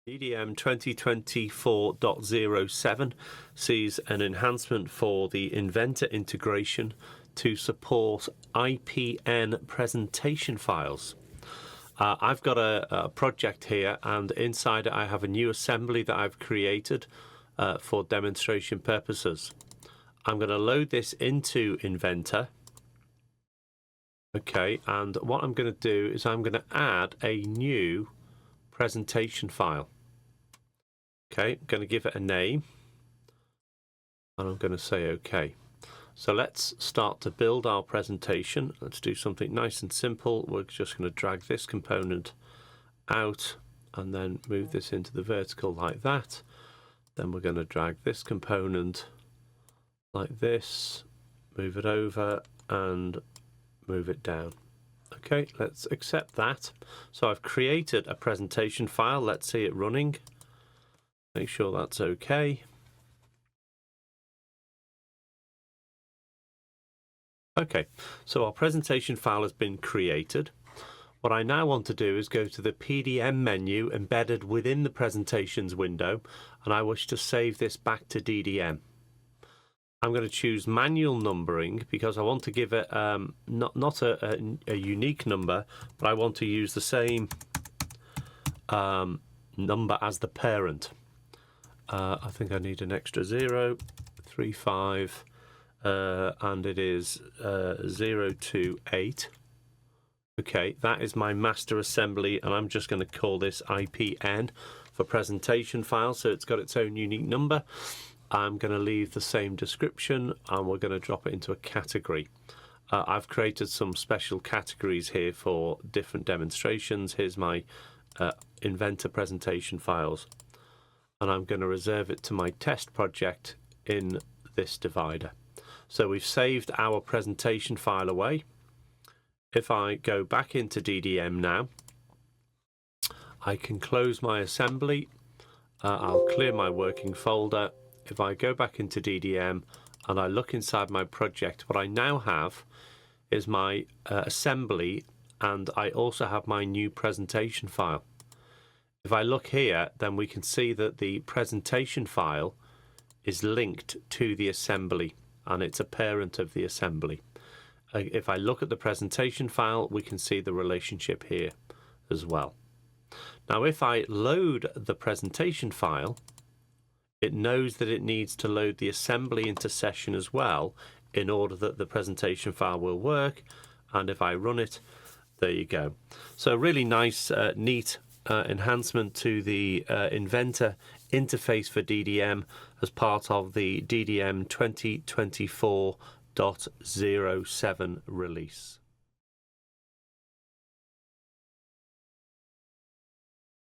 DDM 2024.07 sees an enhancement for the Inventor integration to support IPN presentation files. I've got a project here, and inside it I have a new assembly that I've created for demonstration purposes. I'm going to load this into Inventor. Okay, and what I'm going to do is I'm going to add a new presentation file. Okay, I'm going to give it a name, and I'm going to say OK. So let's start to build our presentation. Let's do something nice and simple. We're just going to drag this component out and then move this into the vertical like that. Then we're going to drag this component like this, move it over and move it down. Okay, let's accept that. So I've created a presentation file. Let's see it running. Make sure that's okay. Okay, so our presentation file has been created. What I now want to do is go to the DDM menu embedded within the presentations window, and I wish to save this back to DDM. I'm going to choose manual numbering because I want to give it not a unique number, but I want to use the same number as the parent. I think I need an extra 0, 3, 5, and it is 0, 2, 8. Okay, that is my master assembly, and I'm just going to call this IPN for presentation file, so it's got its own unique number. I'm going to leave the same description, and we're going to drop it into a category. I've created some special categories here for different demonstrations. Here's my Inventor presentation files, and I'm going to reserve it to my test project in this divider. So we've saved our presentation file away. If I go back into DDM now, I can close my assembly. I'll clear my working folder. If I go back into DDM and I look inside my project, what I now have is my assembly, and I also have my new presentation file. If I look here, then we can see that the presentation file is linked to the assembly, and it's a parent of the assembly. If I look at the presentation file, we can see the relationship here as well. Now, if I load the presentation file, it knows that it needs to load the assembly into session as well in order that the presentation file will work. And if I run it, there you go. So really nice, neat enhancement to the Inventor interface for DDM as part of the DDM 2024.07 release.